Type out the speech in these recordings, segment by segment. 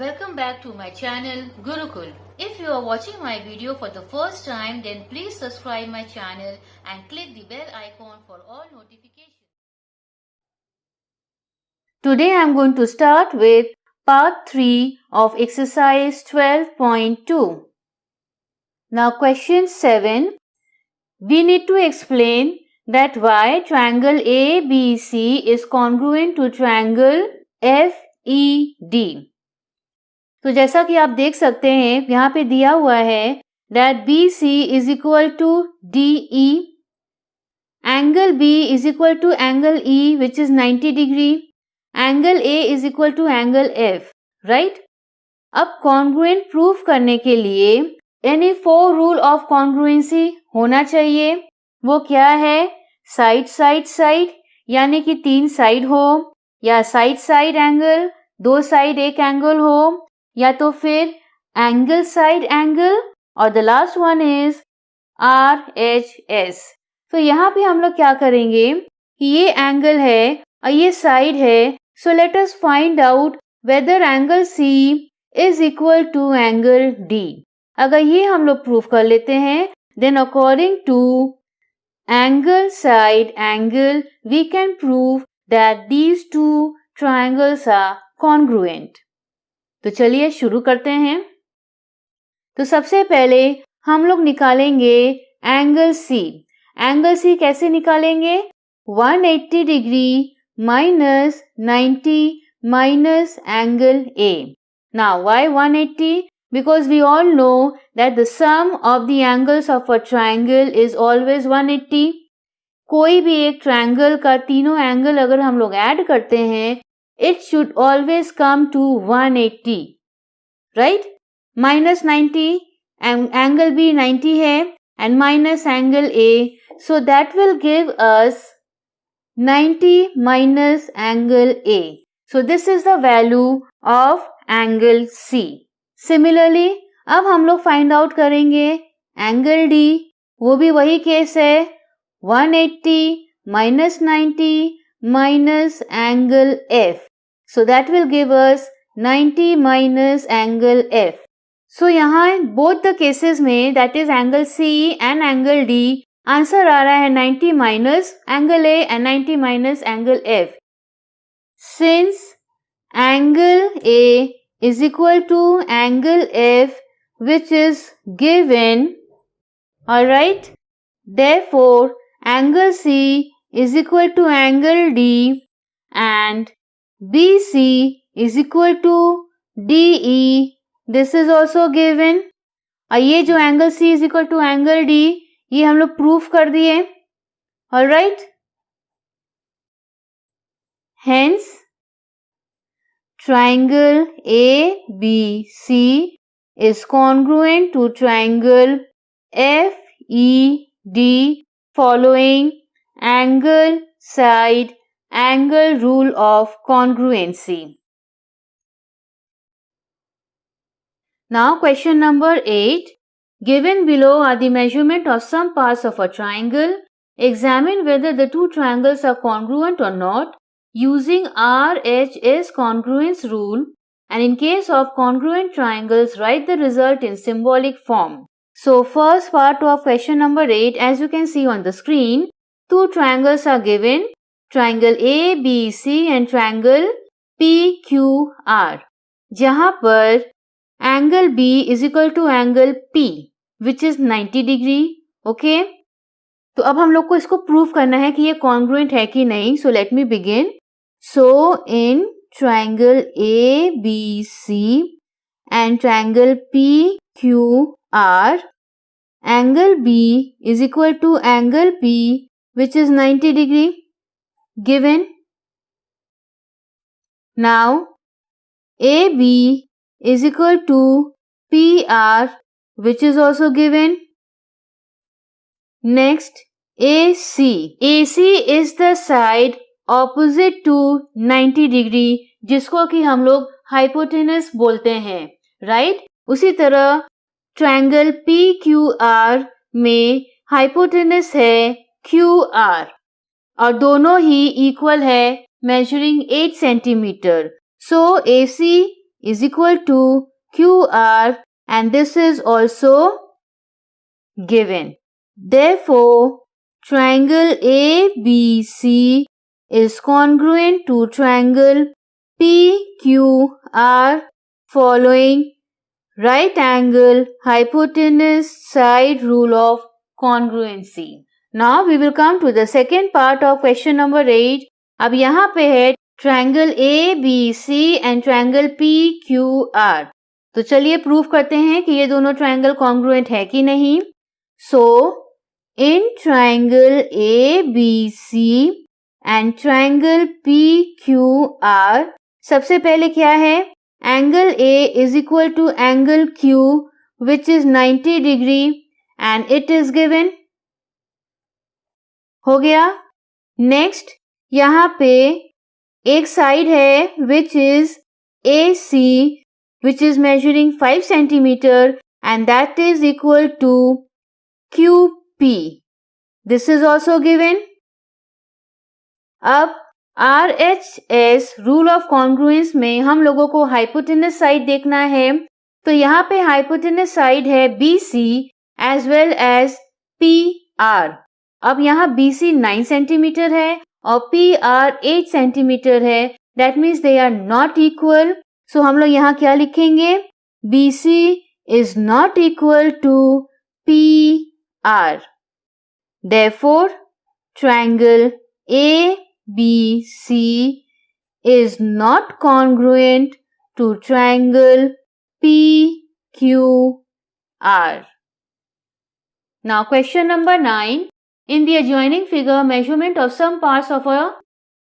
Welcome back to my channel Gurukul. If you are watching my video for the first time, then please subscribe my channel and click the bell icon for all notifications. Today I am going to start with part 3 of exercise 12.2. Now question 7. We need to explain that why triangle ABC is congruent to triangle FED. तो जैसा कि आप देख सकते हैं यहाँ पे दिया हुआ है that BC is equal to DE, angle B is equal to angle E which is 90 degree, angle A is equal to angle F, right? अब congruent proof करने के लिए any four rule of congruency होना चाहिए. वो क्या है? Side side side यानी कि 3 साइड हो, या साइड साइड एंगल 2 साइड एक एंगल हो, या तो फिर एंगल साइड एंगल, और the last one is RHS. तो यहाँ पे हम लोग क्या करेंगे कि ये एंगल है और ये साइड है. So let us find out whether angle C is equal to angle D. अगर ये हम लोग प्रूफ कर लेते हैं then according to angle side angle we can prove that these two triangles are congruent. तो चलिए शुरू करते हैं. तो सबसे पहले हम लोग निकालेंगे एंगल C. एंगल C कैसे निकालेंगे? 180 degree minus 90 minus angle A. Now why 180? Because we all know that the sum of the angles of a triangle is always 180. कोई भी एक ट्रायंगल का तीनों एंगल अगर हम लोग ऐड करते हैं it should always come to 180, right? Minus 90 and angle B 90 है and minus angle A, so that will give us 90 minus angle A. So this is the value of angle C. Similarly, अब हम लोग find out करेंगे angle D. वो भी वही case है 180 minus 90 minus angle F. So that will give us 90 minus angle F. So यहाँ both the cases में that is angle C and angle D answer आ रहा है 90 minus angle A and 90 minus angle F. Since angle A is equal to angle F which is given, alright, therefore angle C is equal to angle D and BC is equal to DE. This is also given. और ये जो angle C is equal to angle D ये हम लोग proof कर दिए. Alright? Hence, triangle ABC is congruent to triangle FED following angle side angle rule of congruency. Now question number 8. Given below are the measurement of some parts of a triangle. Examine whether the two triangles are congruent or not using RHS congruence rule, and in case of congruent triangles write the result in symbolic form. So first part of question number 8, as you can see on the screen, two triangles are given. Triangle ABC and triangle PQR, जहाँ पर angle B is equal to angle P which is 90 degree. Okay? तो अब हम लोग को इसको proof करना है कि ये congruent है कि नहीं. So let me begin. So in triangle ABC and triangle PQR, angle B is equal to angle P which is 90 degree. Given. Now AB is equal to PR which is also given. Next AC. AC is the side opposite to 90 degree जिसको कि हम लोग hypotenuse बोलते हैं, right? उसी तरह triangle PQR में hypotenuse है QR और दोनों ही इक्वल है measuring 8 centimeter. So AC is equal to QR, and this is also given. Therefore, triangle ABC is congruent to triangle PQR following right angle hypotenuse side rule of congruency. Now we will come to the second part of question number 8. अब यहाँ पे है triangle ABC and triangle PQR. तो चलिए proof करते हैं कि ये दोनों ट्रायंगल कॉन्ग्रुएंट है कि नहीं. So, in triangle ABC and triangle PQR, सबसे पहले क्या है? Angle A is equal to angle Q, which is 90 degree, and it is given. हो गया. Next, यहाँ पे एक साइड है which is AC, which is measuring 5 centimeter, and that is equal to QP. This is also given. अब RHS rule of congruence में हम लोगों को हाइपोटेनस साइड देखना है. तो यहाँ पे हाइपोटेनस साइड है BC as well as PR. अब यहाँ BC 9 सेंटीमीटर है और PR 8 सेंटीमीटर है. That means they are not equal. So हम लोग यहाँ क्या लिखेंगे? BC is not equal to PR. Therefore, triangle ABC is not congruent to triangle PQR. Now question number 9. In the adjoining figure, measurement of some parts of a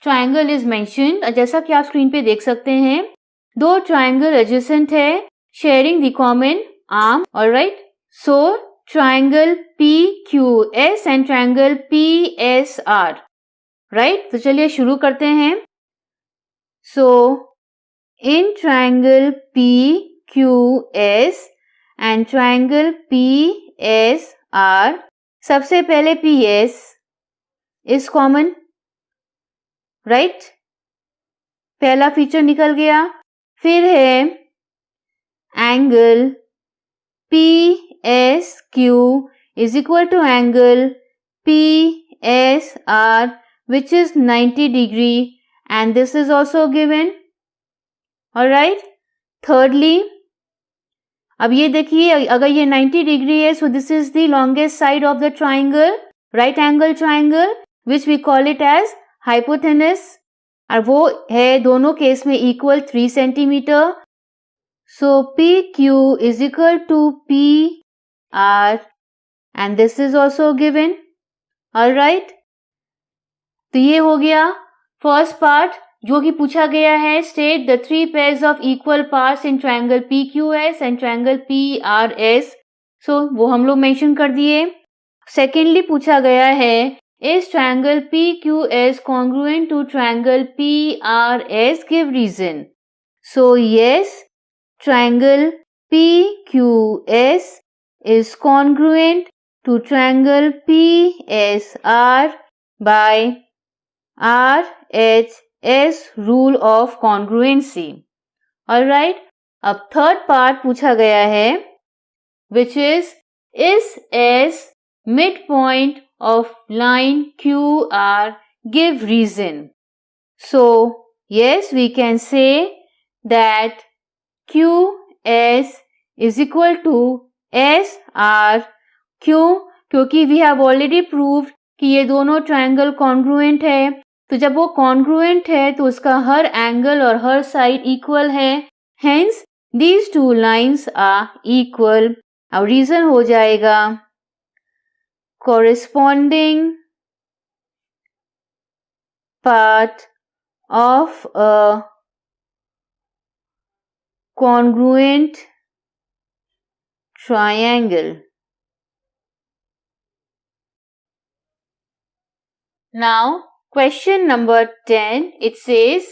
triangle is mentioned. जैसा कि आप screen पे देख सकते हैं, दो triangle adjacent है, sharing the common arm. Alright. So, triangle PQS and triangle PSR. Right? तो चलिए शुरू करते हैं. So, in triangle PQS and triangle PSR, सबसे पहले PS is common. Right? पहला फीचर निकल गया. फिर है angle PSQ is equal to angle PSR, which is 90 degree, and this is also given. Alright. Thirdly, अब ये देखिए, अगर ये 90 डिग्री है, so this is the longest side of the triangle, right angle triangle, which we call it as hypotenuse, और वो है दोनों केस में equal 3 centimetre. So PQ is equal to PR, and this is also given. Alright. तो ये हो गया first part जो कि पूछा गया है. State the 3 pairs of equal parts in triangle PQS and triangle PRS. So वो हम लोग मेंशन कर दिए. सेकेंडली पूछा गया है, is triangle PQS congruent to triangle PRS? Give reason. So yes, triangle PQS is congruent to triangle PSR by RHS rule of congruency. Alright. अब third part पूछा गया है, which is S midpoint of line QR? Give reason. So yes, we can say that QS is equal to SR. क्यों? क्योंकि we have already proved कि ये दोनों triangle congruent है. तो जब वो कॉन्ग्रुएंट है तो उसका हर एंगल और हर साइड इक्वल है. Hence these two lines are equal. अब रीजन हो जाएगा corresponding part of a congruent triangle. Now question number 10, it says,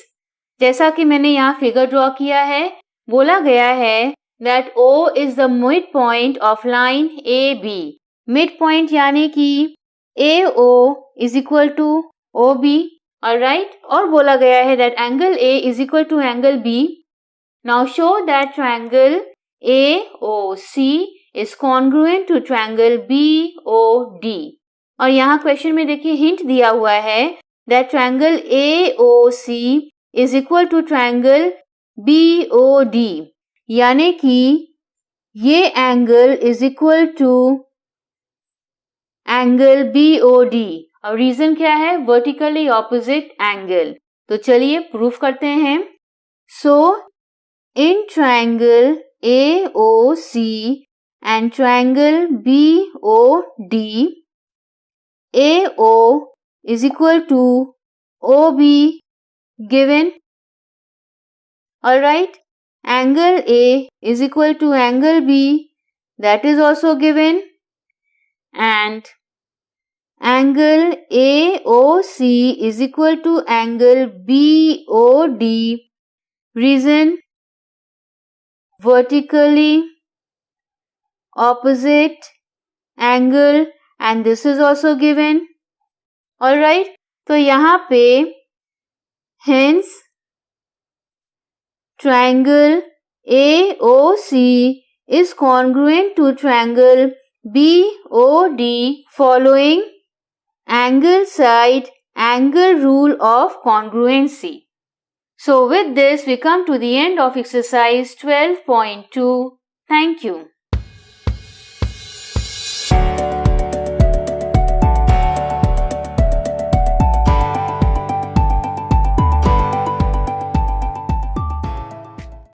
जैसा कि मैंने यहाँ फिगर ड्रॉ किया है, बोला गया है that O is the midpoint of line AB. Midpoint यानी कि AO is equal to OB. Alright. और बोला गया है that angle A is equal to angle B. Now show that triangle AOC is congruent to triangle BOD. और यहाँ question में देखिए हिंट दिया हुआ है that triangle AOC is equal to triangle BOD, यानी कि ये angle is equal to angle BOD. और रीजन क्या है? Vertically opposite angle. तो चलिए प्रूफ करते हैं. So in triangle AOC and triangle BOD, AO is equal to OB given. Alright, angle A is equal to angle B, that is also given, and angle AOC is equal to angle BOD. Reason: vertically opposite angle, and this is also given. Alright, तो यहाँ पे hence triangle AOC is congruent to triangle BOD following angle side angle rule of congruency. So with this we come to the end of exercise 12.2. Thank you.